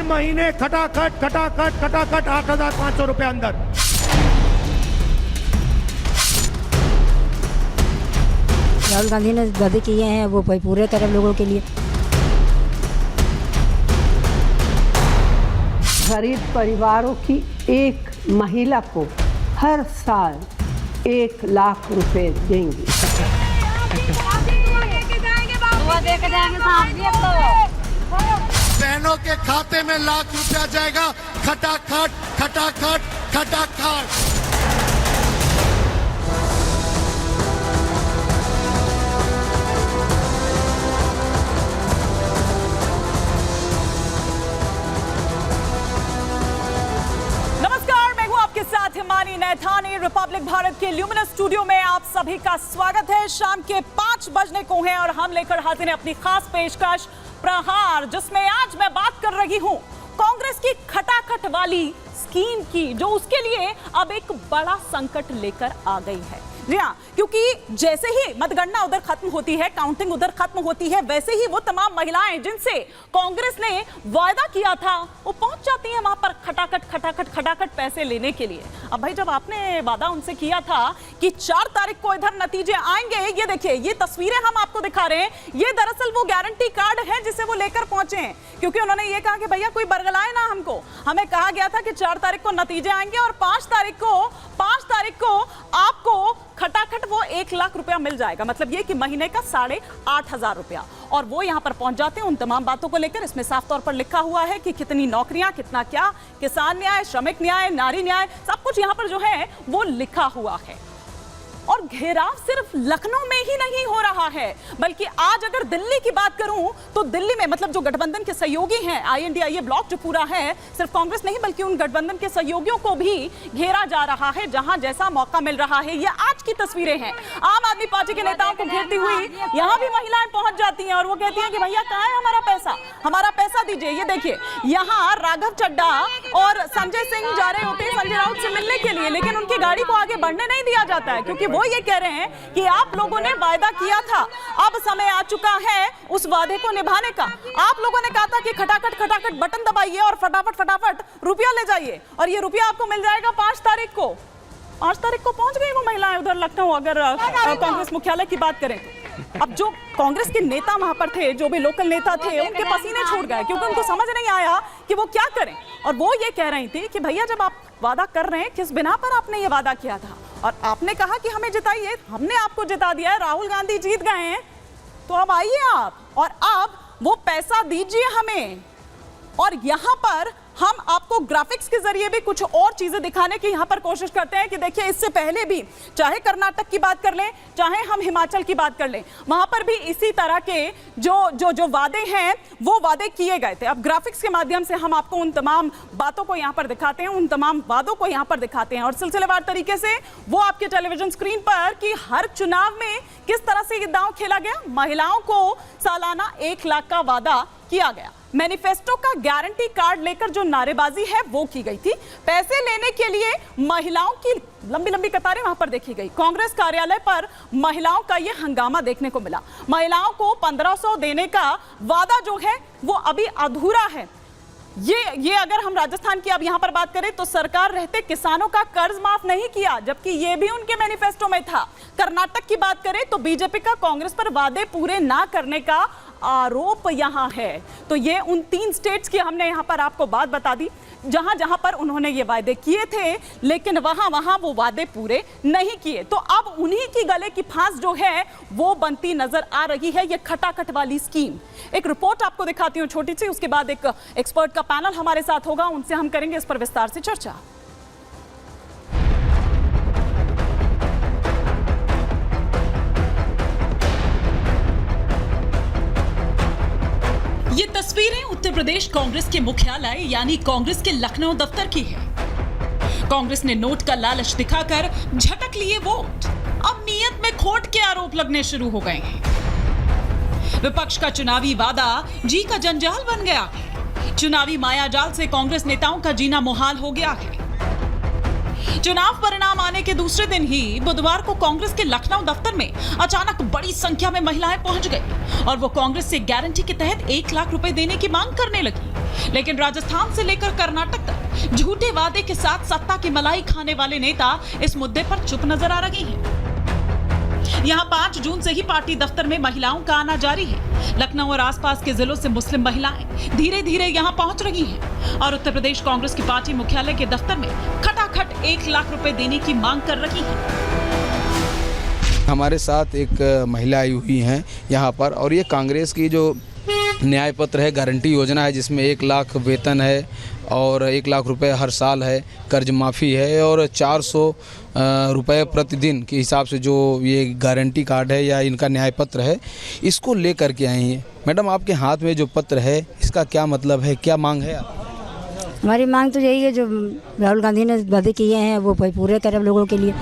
महीने खटाखट खटाखट खटाखट 8,500 रुपए अंदर। राहुल गांधी ने वादे किए हैं वो पूरे करें लोगों के लिए। गरीब परिवारों की एक महिला को हर साल 1 लाख रुपए देंगे। बहनों के खाते में लाख रुपया जाएगा। खटाखट खटाखट खटाखट। हिमानी नैथानी रिपब्लिक भारत के ल्यूमिनस स्टूडियो में आप सभी का स्वागत है। शाम के 5 बजने को हैं और हम लेकर हाजिर हैं अपनी खास पेशकश प्रहार, जिसमें आज मैं बात कर रही हूं कांग्रेस की खटाखट वाली स्कीम की, जो उसके लिए अब एक बड़ा संकट लेकर आ गई है। जी हाँ, क्योंकि जैसे ही मतगणना उधर खत्म होती है, काउंटिंग उधर खत्म होती है, वैसे ही वो तमाम महिलाएं जिनसे कांग्रेस ने वायदा किया था वो पहुंच जाती हैं वहां पर खटाखट खटाखट खटाखट पैसे लेने के लिए। अब भाई, जब आपने वादा उनसे किया था कि 4 तारीख को इधर नतीजे आएंगे, ये देखिए, ये तस्वीरें हम आपको दिखा रहे हैं, ये दरअसल वो गारंटी कार्ड है जिसे वो लेकर पहुंचे हैं, क्योंकि उन्होंने ये कहा कि भैया कोई बरगलाए ना हमको। हमें कहा गया था कि 4 तारीख को नतीजे आएंगे और 5 तारीख को आपको खटाखट वो 1 लाख रुपया मिल जाएगा, मतलब ये कि महीने का 8,500 रुपया। और वो यहाँ पर पहुंच जाते हैं उन तमाम बातों को लेकर। इसमें साफ तौर पर लिखा हुआ है कि कितनी नौकरियां, कितना क्या, किसान न्याय, श्रमिक न्याय, नारी न्याय, सब कुछ यहाँ पर जो है वो लिखा हुआ है। और घेराव सिर्फ लखनऊ में ही नहीं हो रहा है, बल्कि आज अगर दिल्ली की बात करूं तो दिल्ली में, मतलब जो गठबंधन के सहयोगी हैं, INDIA ब्लॉक जो पूरा है, सिर्फ कांग्रेस नहीं बल्कि उन गठबंधन के सहयोगियों को भी घेरा जा रहा है, जहां जैसा मौका मिल रहा है। ये आज की तस्वीरें हैं। आम आदमी पार्टी के नेताओं को घेरती हुई यहां भी महिलाएं पहुंच जाती हैं और वो कहती हैं कि भैया कहां है हमारा पैसा दीजिए। ये देखिए, यहाँ राघव चड्ढा और संजय सिंह जा रहे होते हैं संजय राउत से मिलने के लिए, लेकिन उनकी गाड़ी को आगे बढ़ने नहीं दिया जाता है, क्योंकि वो ये कह रहे हैं कि आप लोगों ने वायदा किया था, अब समय आ चुका है उस वादे को निभाने का। आप लोगों ने कहा था कि खटाखट खटाखट बटन दबाइए और फटाफट फटाफट रुपया ले जाइए, और ये रुपया आपको मिल जाएगा 5 तारीख को। 5 तारीख को पहुंच गई वो महिलाएं उधर लखनऊ, अगर कांग्रेस मुख्यालय की बात करें तो। अब जो कांग्रेस के नेता वहां पर थे, जो भी लोकल नेता थे, उनके पसीने छूट गए, क्योंकि उनको समझ नहीं आया कि वो क्या करें। और वो ये कह रही थी कि भैया, जब आप वादा कर रहे हैं, किस बिना पर आपने ये वादा किया था? और आपने कहा कि हमें जिताइए, हमने आपको जिता दिया है, राहुल गांधी जीत गए हैं, तो अब आइए आप और अब वो पैसा दीजिए हमें। और यहाँ पर हम आपको ग्राफिक्स के जरिए भी कुछ और चीजें दिखाने की यहाँ पर कोशिश करते हैं कि देखिए, इससे पहले भी चाहे कर्नाटक की बात कर लें, चाहे हम हिमाचल की बात कर लें, वहां पर भी इसी तरह के जो वादे हैं वो वादे किए गए थे। अब ग्राफिक्स के माध्यम से हम आपको उन तमाम बातों को यहाँ पर दिखाते हैं, उन तमाम वादों को यहाँ पर दिखाते हैं, और सिलसिलेवार तरीके से वो आपके टेलीविजन स्क्रीन पर कि हर चुनाव में किस तरह से ये दांव खेला गया। महिलाओं को सालाना 1 लाख का वादा किया गया। मैनिफेस्टो का गारंटी कार्ड लेकर जो नारेबाजी है वो की गई थी। पैसे लेने के लिए महिलाओं की लंबी लंबी कतारें वहां पर देखी गई। कांग्रेस कार्यालय पर महिलाओं का ये हंगामा देखने को मिला। महिलाओं को 1500 देने का वादा जो है वो अभी अधूरा है। ये अगर हम राजस्थान की अब यहां पर बात करें तो सरकार रहते किसानों का कर्ज माफ नहीं किया, जबकि ये भी उनके मैनिफेस्टो में था। कर्नाटक की बात करें तो बीजेपी का कांग्रेस पर वादे पूरे ना करने का आरोप यहां है। तो ये उन 3 स्टेट्स की हमने यहां पर आपको बात बता दी जहां जहां पर उन्होंने ये वादे किए थे, लेकिन वहां वो वादे पूरे नहीं किए। तो अब उन्हीं की गले की फांस जो है वो बनती नजर आ रही है, ये खटाखट वाली स्कीम। एक रिपोर्ट आपको दिखाती हूं छोटी सी, उसके बाद एक एक्सपर्ट का पैनल हमारे साथ होगा, उनसे हम करेंगे इस पर विस्तार से चर्चा। ये तस्वीरें उत्तर प्रदेश कांग्रेस के मुख्यालय यानी कांग्रेस के लखनऊ दफ्तर की है। कांग्रेस ने नोट का लालच दिखाकर झटक लिए वोट। अब नीयत में खोट के आरोप लगने शुरू हो गए हैं। विपक्ष का चुनावी वादा जी का जंजाल बन गया है। चुनावी मायाजाल से कांग्रेस नेताओं का जीना मुहाल हो गया है। चुनाव परिणाम आने के दूसरे दिन ही बुधवार को कांग्रेस के लखनऊ दफ्तर में अचानक बड़ी संख्या में महिलाएं पहुंच गई और वो कांग्रेस से गारंटी के तहत 1 लाख रुपए देने की मांग करने लगी। लेकिन राजस्थान से लेकर कर्नाटक तक झूठे वादे के साथ सत्ता की मलाई खाने वाले नेता इस मुद्दे पर चुप नजर आ रही हैं। यहां 5 जून से ही पार्टी दफ्तर में महिलाओं का आना जारी है। लखनऊ और आसपास के जिलों से मुस्लिम महिलाएं धीरे धीरे यहां पहुंच रही हैं और उत्तर प्रदेश कांग्रेस की पार्टी मुख्यालय के दफ्तर में खटाखट 1 लाख रुपए देने की मांग कर रही हैं। हमारे साथ एक महिला आई हुई हैं यहाँ पर, और ये कांग्रेस की जो न्याय पत्र है, गारंटी योजना है, जिसमें 1 लाख वेतन है और 1 लाख रुपए हर साल है, कर्ज माफ़ी है और 400 रुपए प्रतिदिन के हिसाब से जो ये गारंटी कार्ड है या इनका न्याय पत्र है, इसको ले करके आई हैं। मैडम, आपके हाथ में जो पत्र है इसका क्या मतलब है, क्या मांग है? हमारी मांग तो यही है, जो राहुल गांधी ने वादे किए हैं वो पूरे करें लोगों के लिए।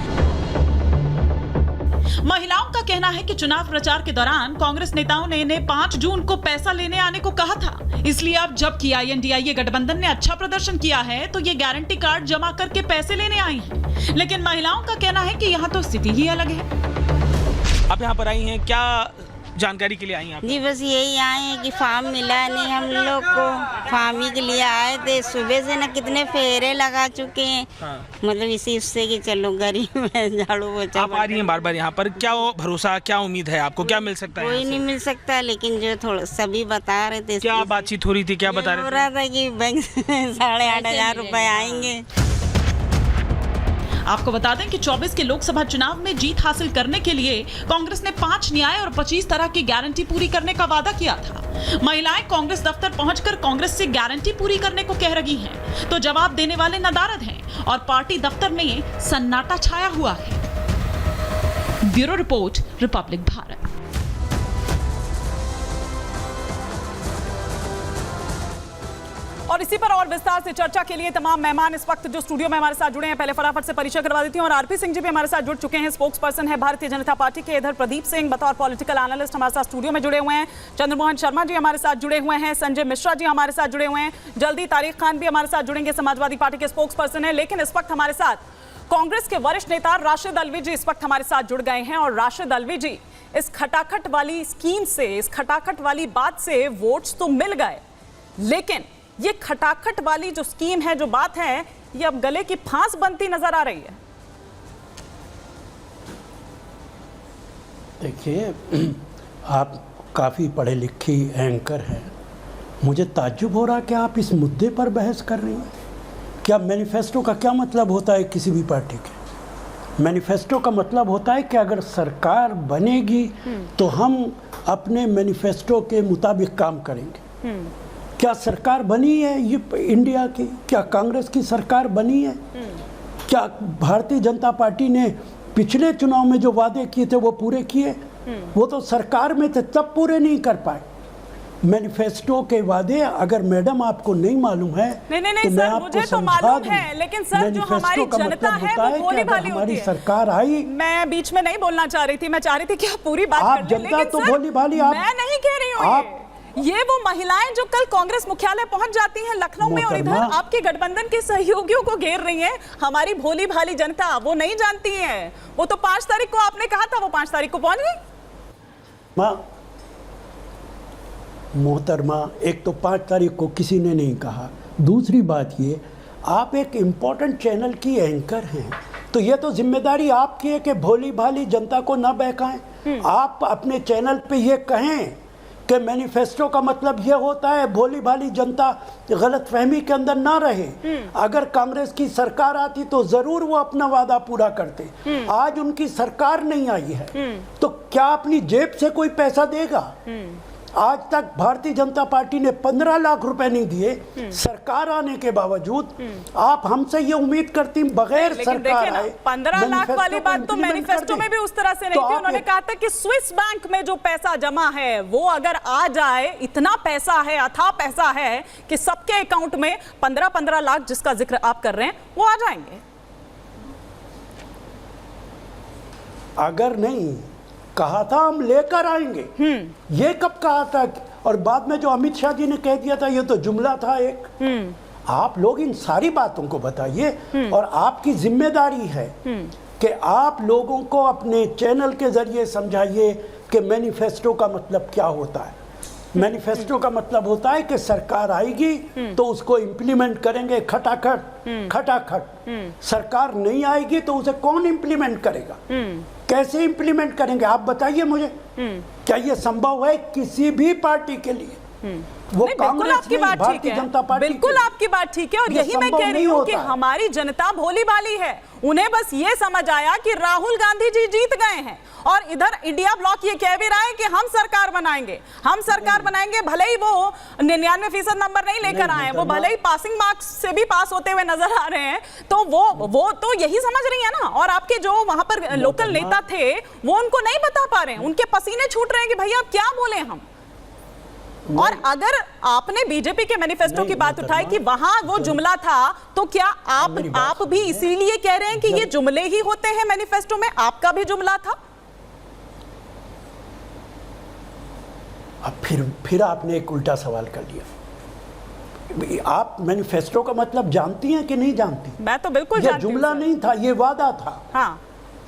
महिलाओं का कहना है कि चुनाव प्रचार के दौरान कांग्रेस नेताओं ने इन्हें 5 जून को पैसा लेने आने को कहा था, इसलिए अब जबकि INDIA गठबंधन ने अच्छा प्रदर्शन किया है तो ये गारंटी कार्ड जमा करके पैसे लेने आई हैं। लेकिन महिलाओं का कहना है कि यहाँ तो स्थिति ही अलग है। आप यहाँ पर आई हैं, क्या जानकारी के लिए आई हैं आप? जी बस यही आए हैं कि फॉर्म मिला नहीं हम लोग को, फॉर्म ही के लिए आए थे। सुबह से ना कितने फेरे लगा चुके हैं। हाँ। मतलब इसी उससे कि चलो गरीब है, झाड़ू पोछा। आप आ रही हैं बार बार यहाँ पर, क्या भरोसा, क्या उम्मीद है आपको, क्या मिल सकता है? कोई नहीं मिल सकता, लेकिन जो थोड़ा सभी बता रहे थे। क्या बातचीत हो रही थी, क्या बता हो रहा था कि बैंक से 8,500 रुपए आएंगे। आपको बता दें कि 24 के लोकसभा चुनाव में जीत हासिल करने के लिए कांग्रेस ने 5 न्याय और 25 तरह की गारंटी पूरी करने का वादा किया था। महिलाएं कांग्रेस दफ्तर पहुंचकर कांग्रेस से गारंटी पूरी करने को कह रही हैं, तो जवाब देने वाले नदारद हैं और पार्टी दफ्तर में सन्नाटा छाया हुआ है। Bureau report, Republic Bharat. और इसी पर और विस्तार से चर्चा के लिए तमाम मेहमान इस वक्त जो स्टूडियो में हमारे साथ जुड़े हैं, पहले फटाफट से परिचय करवा देती हूं। और आरपी सिंह जी भी हमारे साथ जुड़ चुके हैं, स्पोक्स पर्सन है भारतीय जनता पार्टी के। इधर प्रदीप सिंह बतौर पॉलिटिकल एनालिस्ट हमारे साथ स्टूडियो में जुड़े हुए हैं। चंद्रमोहन शर्मा जी हमारे साथ जुड़े हुए हैं। संजय मिश्रा जी हमारे साथ जुड़े हुए हैं। जल्दी तारिक खान भी हमारे साथ जुड़ेंगे, समाजवादी पार्टी के स्पोक्स पर्सन है। लेकिन इस वक्त हमारे साथ कांग्रेस के वरिष्ठ नेता राशिद अलवी जी इस वक्त हमारे साथ जुड़ गए हैं। और राशिद अलवी जी, इस खटाखट वाली स्कीम से, इस खटाखट वाली बात से वोट्स तो मिल गए, लेकिन ये खटाखट वाली जो स्कीम है, जो बात है, ये अब गले की फांस बनती नजर आ रही है। देखिए, आप काफ़ी पढ़े लिखे एंकर हैं, मुझे ताज्जुब हो रहा कि आप इस मुद्दे पर बहस कर रही हैं। क्या मैनिफेस्टो का क्या मतलब होता है किसी भी पार्टी के? मैनिफेस्टो का मतलब होता है कि अगर सरकार बनेगी तो हम अपने मैनिफेस्टो के मुताबिक काम करेंगे। क्या सरकार बनी है ये इंडिया की? क्या कांग्रेस की सरकार बनी है? क्या भारतीय जनता पार्टी ने पिछले चुनाव में जो वादे किए थे वो पूरे किए? वो तो सरकार में थे तब पूरे नहीं कर पाए। मैनिफेस्टो के वादे अगर मैडम आपको नहीं मालूम है नहीं तो मैं सर, आपको मुझे तो समझा मालूम दूं। है, लेकिन सर जो हमारी मैनिफेस्टो का जनता मतलब है होता वो भोली कि भाली अगर हमारी होती है। सरकार आई, मैं बीच में नहीं बोलना चाह रही थी, मैं चाह रही थी कि आप पूरी बात आप कर लें, जनता लेकिन तो सर, भोली भाली, आप मैं नहीं कह रही हूँ। ये वो महिलाएं जो कल कांग्रेस मुख्यालय पहुंच जाती हैं लखनऊ में, और इधर आपके गठबंधन के सहयोगियों को घेर रही हैं। हमारी भोली भाली जनता वो नहीं जानती है। वो तो 5 तारीख को आपने कहा था, वो 5 तारीख को पहुंच गई। मोहतरमा, एक तो 5 तारीख को किसी ने नहीं कहा। दूसरी बात ये, आप एक इम्पोर्टेंट चैनल की एंकर हैं, तो ये तो जिम्मेदारी आपकी है कि भोली भाली जनता को ना बहकाएं। आप अपने चैनल पे ये कहें कि मैनिफेस्टो का मतलब ये होता है, भोली भाली जनता गलतफहमी के अंदर ना रहे। अगर कांग्रेस की सरकार आती तो जरूर वो अपना वादा पूरा करते। आज उनकी सरकार नहीं आई है तो क्या अपनी जेब से कोई पैसा देगा? आज तक भारतीय जनता पार्टी ने 15 लाख रुपए नहीं दिए सरकार आने के बावजूद। आप हमसे ये उम्मीद करती बगैर सरकार आए 15 लाख वाली बात तो मैनिफेस्टो में भी उस तरह से नहीं थी। उन्होंने कहा था कि स्विस बैंक में जो पैसा जमा है वो अगर आ जाए, इतना पैसा है, अथाह पैसा है कि सबके अकाउंट में 15-15 लाख जिसका जिक्र आप कर रहे हैं वो आ जाएंगे। अगर नहीं कहा था हम लेकर आएंगे, ये कब कहा था? और बाद में जो अमित शाह जी ने कह दिया था ये तो जुमला था एक। आप लोग इन सारी बातों को बताइए, और आपकी जिम्मेदारी है कि आप लोगों को अपने चैनल के जरिए समझाइए कि मैनिफेस्टो का मतलब क्या होता है। मैनिफेस्टो का मतलब होता है कि सरकार आएगी तो उसको इम्प्लीमेंट करेंगे खटाखट खटाखट। सरकार नहीं आएगी तो उसे कौन इम्प्लीमेंट करेगा, कैसे इम्प्लीमेंट करेंगे आप बताइए मुझे। क्या ये संभव है किसी भी पार्टी के लिए? वो बिल्कुल आपकी बात ठीक है, बिल्कुल आपकी बात ठीक है। और यही मैं कह रही हूँ कि हमारी जनता भोली भाली है, उन्हें बस ये समझ आया कि राहुल गांधी जी जीत गए हैं और इधर इंडिया ब्लॉक ये कह भी रहा है कि हम सरकार बनाएंगे, हम सरकार बनाएंगे। भले ही वो 99% नंबर नहीं लेकर आए, वो भले ही पासिंग मार्क्स से भी पास होते हुए नजर आ रहे हैं, तो वो तो यही समझ रही है ना। और आपके जो वहां पर लोकल नेता थे वो उनको नहीं बता पा रहे हैं, उनके पसीने छूट रहे हैं कि भैया क्या बोले हम। और अगर आपने बीजेपी के मैनिफेस्टो की बात उठाई कि वहां वो जुमला था, तो क्या आप भी इसीलिए कह रहे हैं कि ये जुमले ही होते हैं मैनिफेस्टो में? आपका भी जुमला था। अब फिर आपने एक उल्टा सवाल कर लिया। आप मैनिफेस्टो का मतलब जानती हैं कि नहीं जानती? मैं तो बिल्कुल जानती हूं। जुमला नहीं था, ये वादा था। हाँ।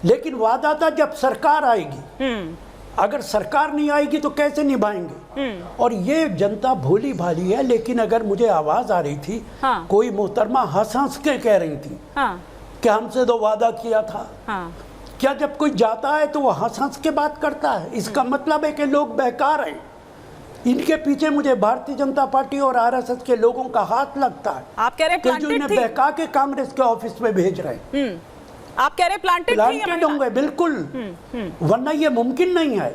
लेकिन वादा था जब सरकार आएगी, अगर सरकार नहीं आएगी तो कैसे निभाएंगे? और ये जनता भोली भाली है। लेकिन अगर मुझे आवाज आ रही थी, हाँ। कोई मोहतरमा हंस के कह रही थी, हाँ। कि हमसे तो वादा किया था। हाँ। क्या जब कोई जाता है तो वो हंस के बात करता है? इसका मतलब है कि लोग बेकार हैं। इनके पीछे मुझे भारतीय जनता पार्टी और आरएसएस के लोगों का हाथ लगता है। आप कह रहे हैं कि जो इन्हें बहका के कांग्रेस के ऑफिस में भेज रहे हैं। आप कह रहे हैं प्लांटेड होंगे बिल्कुल, वरना ये मुमकिन नहीं है।